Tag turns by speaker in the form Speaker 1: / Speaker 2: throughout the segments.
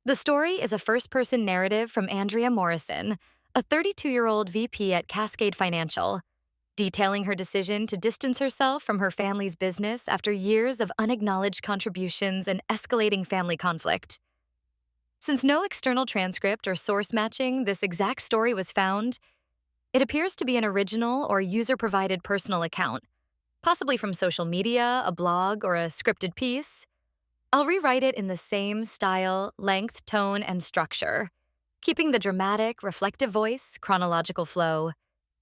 Speaker 1: The story is a first-person narrative from Andrea Morrison, a 32-year-old VP at Cascade Financial, detailing her decision to distance herself from her family's business after years of unacknowledged contributions and escalating family conflict. Since no external transcript or source matching this exact story was found, it appears to be an original or user-provided personal account, possibly from social media, a blog, or a scripted piece. I'll rewrite it in the same style, length, tone, and structure, keeping the dramatic, reflective voice, chronological flow,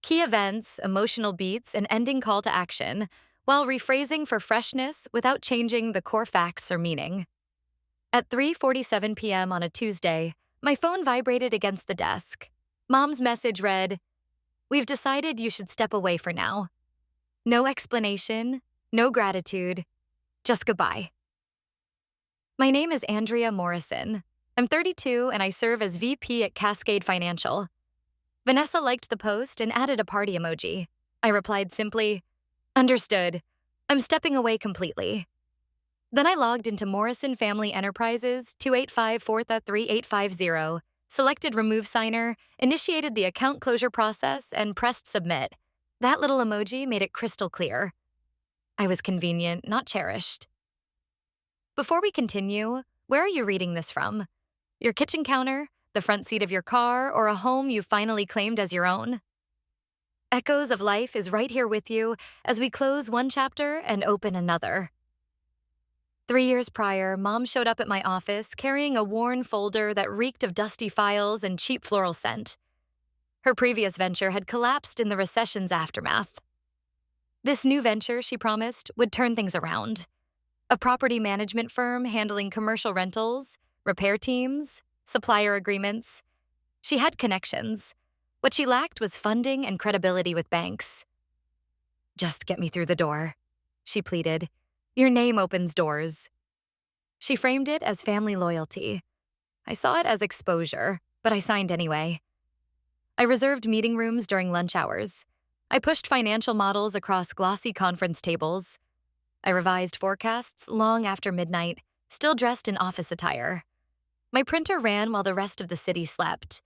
Speaker 1: key events, emotional beats, and ending call to action, while rephrasing for freshness without changing the core facts or meaning. At 3:47 p.m. on a Tuesday, my phone vibrated against the desk. Mom's message read, "We've decided you should step away for now. No explanation, no gratitude, just goodbye." My name is Andrea Morrison. I'm 32 and I serve as VP at Cascade Financial. Vanessa liked the post and added a party emoji. I replied simply, "Understood. I'm stepping away completely." Then I logged into Morrison Family Enterprises 285-43850, selected Remove Signer, initiated the account closure process, and pressed Submit. That little emoji made it crystal clear. I was convenient, not cherished. Before we continue, where are you reading this from? Your kitchen counter, the front seat of your car, or a home you finally claimed as your own? Echoes of Life is right here with you as we close one chapter and open another. 3 years prior, Mom showed up at my office carrying a worn folder that reeked of dusty files and cheap floral scent. Her previous venture had collapsed in the recession's aftermath. This new venture, she promised, would turn things around. A property management firm handling commercial rentals, repair teams, supplier agreements. She had connections. What she lacked was funding and credibility with banks. "Just get me through the door," she pleaded. "Your name opens doors." She framed it as family loyalty. I saw it as exposure, but I signed anyway. I reserved meeting rooms during lunch hours. I pushed financial models across glossy conference tables. I revised forecasts long after midnight, still dressed in office attire. My printer ran while the rest of the city slept.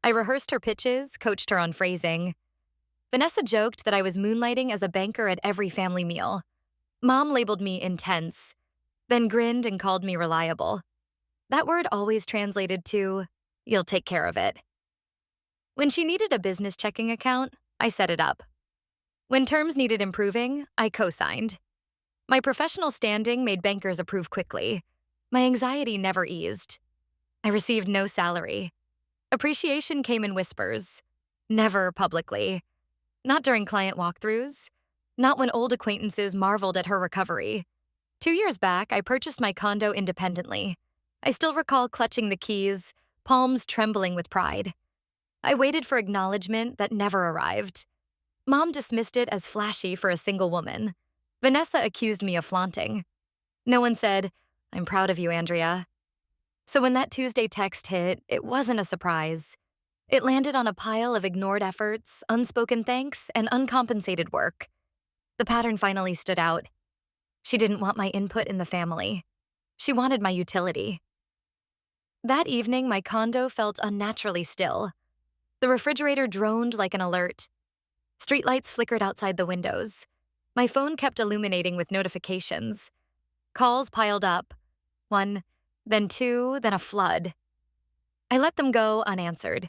Speaker 1: I rehearsed her pitches, coached her on phrasing. Vanessa joked that I was moonlighting as a banker at every family meal. Mom labeled me intense, then grinned and called me reliable. That word always translated to, "You'll take care of it." When she needed a business checking account, I set it up. When terms needed improving, I co-signed. My professional standing made bankers approve quickly. My anxiety never eased. I received no salary. Appreciation came in whispers. Never publicly. Not during client walkthroughs. Not when old acquaintances marveled at her recovery. 2 years back, I purchased my condo independently. I still recall clutching the keys, palms trembling with pride. I waited for acknowledgement that never arrived. Mom dismissed it as flashy for a single woman. Vanessa accused me of flaunting. No one said, "I'm proud of you, Andrea." So when that Tuesday text hit, it wasn't a surprise. It landed on a pile of ignored efforts, unspoken thanks, and uncompensated work. The pattern finally stood out. She didn't want my input in the family. She wanted my utility. That evening, my condo felt unnaturally still. The refrigerator droned like an alert. Streetlights flickered outside the windows. My phone kept illuminating with notifications. Calls piled up. One, then two, then a flood. I let them go unanswered.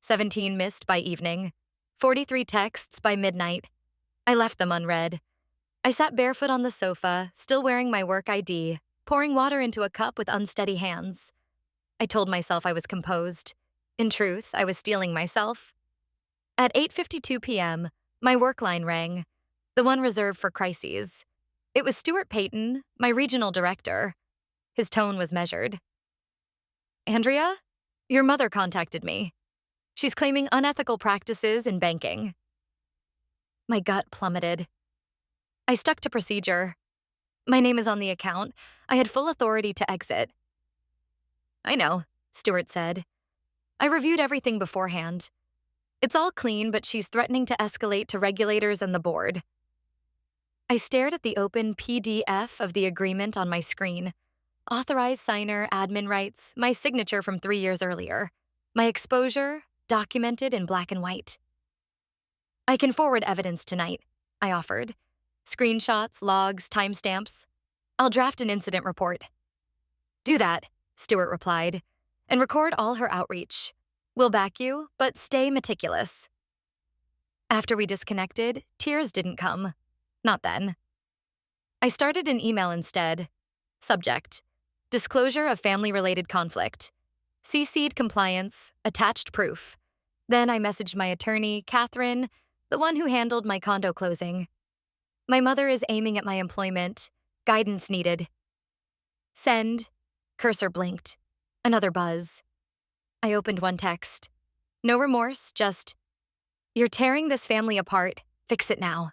Speaker 1: 17 missed by evening. 43 texts by midnight. I left them unread. I sat barefoot on the sofa, still wearing my work ID, pouring water into a cup with unsteady hands. I told myself I was composed. In truth, I was stealing myself. At 8:52 p.m., my work line rang, the one reserved for crises. It was Stuart Payton, my regional director. His tone was measured. "Andrea, your mother contacted me. She's claiming unethical practices in banking." My gut plummeted. I stuck to procedure. "My name is on the account. I had full authority to exit." "I know," Stuart said. "I reviewed everything beforehand. It's all clean, but she's threatening to escalate to regulators and the board." I stared at the open PDF of the agreement on my screen. Authorized signer, admin rights, my signature from 3 years earlier. My exposure, documented in black and white. I can forward evidence tonight, I offered. Screenshots, logs, timestamps. I'll draft an incident report. Do that, Stewart replied, and record all her outreach. We'll back you, but stay meticulous. After we disconnected, tears didn't come. Not then. I started an email instead. Subject: disclosure of family-related conflict. CC'd compliance, attached proof. Then I messaged my attorney, Catherine, the one who handled my condo closing. My mother is aiming at my employment. Guidance needed. Send. Cursor blinked. Another buzz. I opened one text. No remorse, just, "You're tearing this family apart. Fix it now."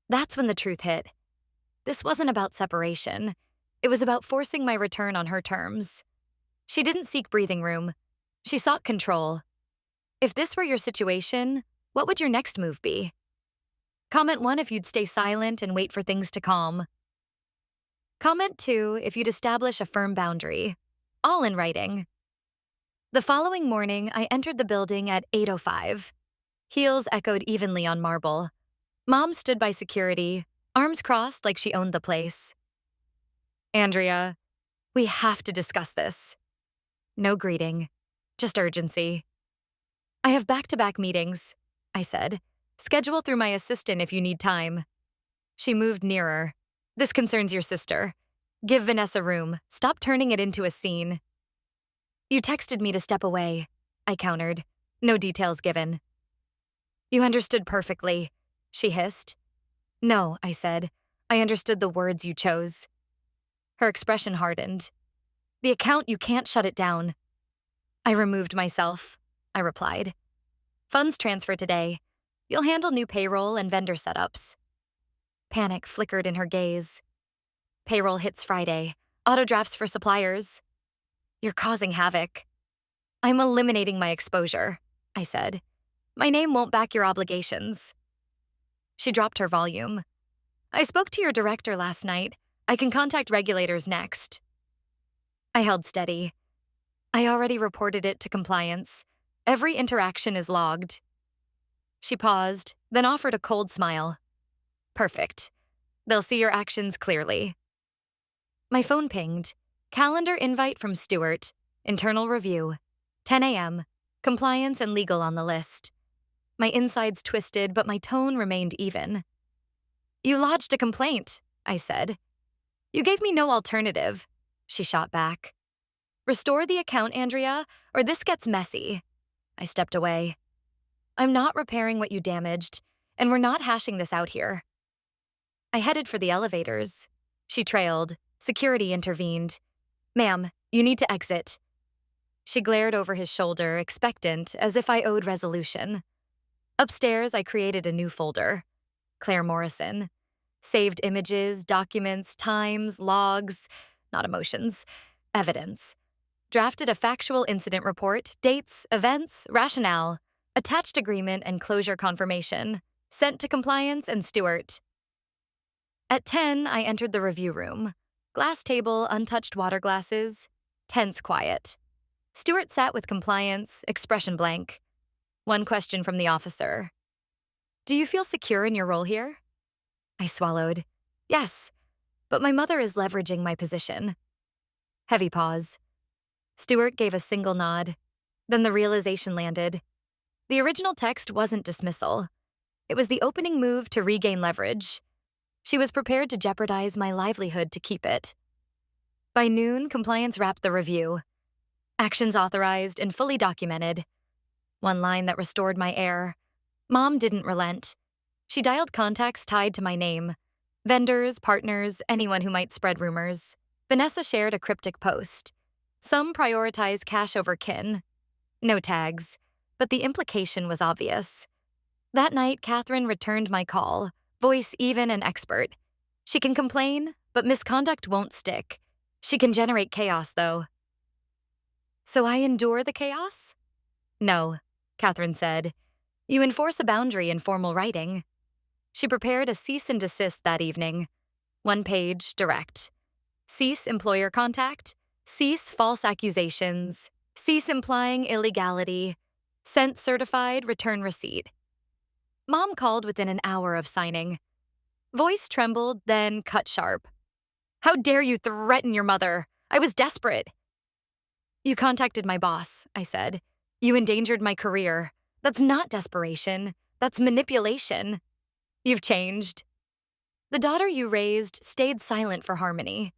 Speaker 1: That's when the truth hit. This wasn't about separation. It was about forcing my return on her terms. She didn't seek breathing room. She sought control. If this were your situation, what would your next move be? Comment 1 if you'd stay silent and wait for things to calm. Comment 2 if you'd establish a firm boundary. All in writing. The following morning, I entered the building at 8:05. Heels echoed evenly on marble. Mom stood by security, arms crossed like she owned the place. "Andrea, we have to discuss this." No greeting, just urgency. "I have back-to-back meetings," I said. "Schedule through my assistant if you need time." She moved nearer. "This concerns your sister. Give Vanessa room. Stop turning it into a scene." "You texted me to step away," I countered. No details given. "You understood perfectly," she hissed. "No," I said. "I understood the words you chose." Her expression hardened. "The account, you can't shut it down." "I removed myself," I replied. "Funds transfer today. You'll handle new payroll and vendor setups." Panic flickered in her gaze. "Payroll hits Friday. Auto drafts for suppliers." "You're causing havoc." "I'm eliminating my exposure," I said. "My name won't back your obligations." She dropped her volume. "I spoke to your director last night. I can contact regulators next." I held steady. "I already reported it to compliance. Every interaction is logged." She paused, then offered a cold smile. "Perfect. They'll see your actions clearly." My phone pinged. Calendar invite from Stewart. Internal review. 10 a.m. Compliance and legal on the list. My insides twisted, but my tone remained even. "You lodged a complaint," I said. "You gave me no alternative," she shot back. "Restore the account, Andrea, or this gets messy." I stepped away. "I'm not repairing what you damaged, and we're not hashing this out here." I headed for the elevators. She trailed. Security intervened. "Ma'am, you need to exit." She glared over his shoulder, expectant, as if I owed resolution. Upstairs, I created a new folder. Claire Morrison. Saved images, documents, times, logs, not emotions, evidence. Drafted a factual incident report, dates, events, rationale. Attached agreement and closure confirmation. Sent to compliance and Stewart. At 10, I entered the review room. Glass table, untouched water glasses. Tense quiet. Stewart sat with compliance, expression blank. One question from the officer. "Do you feel secure in your role here?" I swallowed. "Yes, but my mother is leveraging my position." Heavy pause. Stewart gave a single nod. Then the realization landed. The original text wasn't dismissal. It was the opening move to regain leverage. She was prepared to jeopardize my livelihood to keep it. By noon, compliance wrapped the review. Actions authorized and fully documented. One line that restored my air. Mom didn't relent. She dialed contacts tied to my name. Vendors, partners, anyone who might spread rumors. Vanessa shared a cryptic post. Some prioritize cash over kin. No tags, but the implication was obvious. That night, Catherine returned my call, voice even and expert. She can complain, but misconduct won't stick. She can generate chaos, though. "So I endure the chaos?" "No," Catherine said. "You enforce a boundary in formal writing." She prepared a cease and desist that evening. 1 page, direct. Cease employer contact. Cease false accusations. Cease implying illegality. Sent certified return receipt. Mom called within an hour of signing. Voice trembled, then cut sharp. How dare you threaten your mother? I was desperate. You contacted my boss, I said. You endangered my career. That's not desperation. That's manipulation. You've changed. The daughter you raised stayed silent for harmony.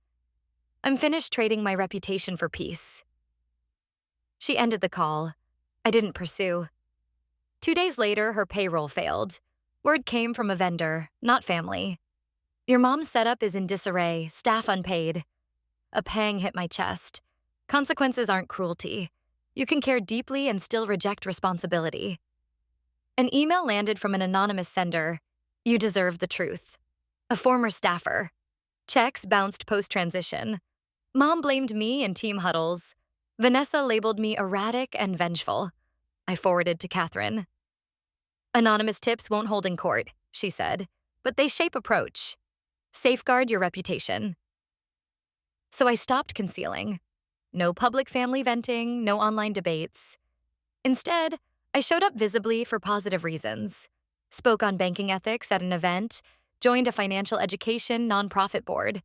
Speaker 1: I'm finished trading my reputation for peace. She ended the call. I didn't pursue. 2 days later, her payroll failed. Word came from a vendor, not family. Your mom's setup is in disarray, staff unpaid. A pang hit my chest. Consequences aren't cruelty. You can care deeply and still reject responsibility. An email landed from an anonymous sender. You deserve the truth. A former staffer. Checks bounced post-transition. Mom blamed me in team huddles. Vanessa labeled me erratic and vengeful. I forwarded to Catherine. Anonymous tips won't hold in court, she said, but they shape approach. Safeguard your reputation. So I stopped concealing. No public family venting, no online debates. Instead, I showed up visibly for positive reasons. Spoke on banking ethics at an event, joined a financial education nonprofit board.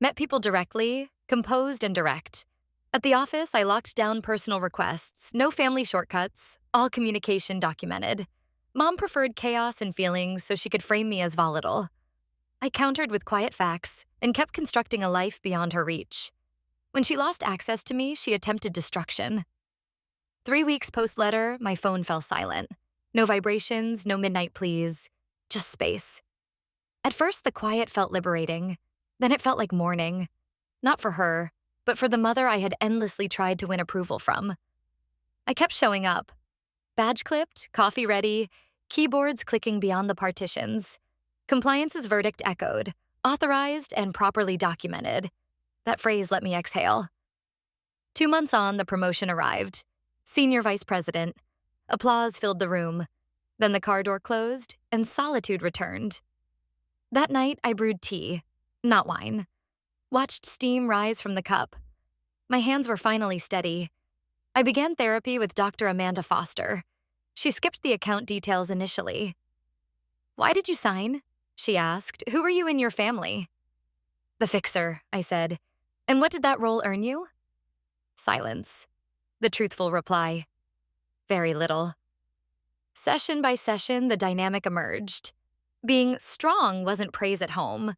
Speaker 1: Met people directly, composed and direct. At the office, I locked down personal requests, no family shortcuts, all communication documented. Mom preferred chaos and feelings so she could frame me as volatile. I countered with quiet facts and kept constructing a life beyond her reach. When she lost access to me, she attempted destruction. 3 weeks post-letter, my phone fell silent. No vibrations, no midnight pleas, just space. At first, the quiet felt liberating. Then it felt like mourning. Not for her, but for the mother I had endlessly tried to win approval from. I kept showing up. Badge clipped, coffee ready, keyboards clicking beyond the partitions. Compliance's verdict echoed, authorized and properly documented. That phrase let me exhale. 2 months on, the promotion arrived. Senior vice president. Applause filled the room. Then the car door closed, and solitude returned. That night, I brewed tea, not wine. Watched steam rise from the cup. My hands were finally steady. I began therapy with Dr. Amanda Foster. She skipped the account details initially. Why did you sign? She asked. Who were you in your family? The fixer, I said. And what did that role earn you? Silence. The truthful reply. Very little. Session by session, the dynamic emerged. Being strong wasn't praise at home.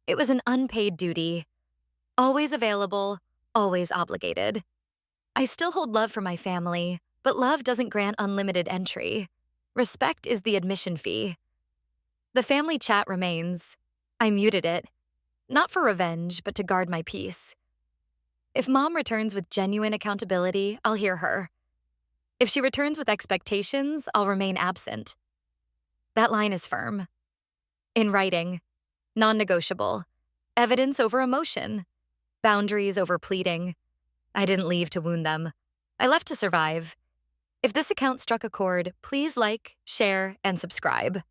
Speaker 1: It was an unpaid duty. Always available, always obligated. I still hold love for my family, but love doesn't grant unlimited entry. Respect is the admission fee. The family chat remains. I muted it. Not for revenge, but to guard my peace. If Mom returns with genuine accountability, I'll hear her. If she returns with expectations, I'll remain absent. That line is firm. In writing, non-negotiable. Evidence over emotion. Boundaries over pleading. I didn't leave to wound them. I left to survive. If this account struck a chord, please like, share, and subscribe.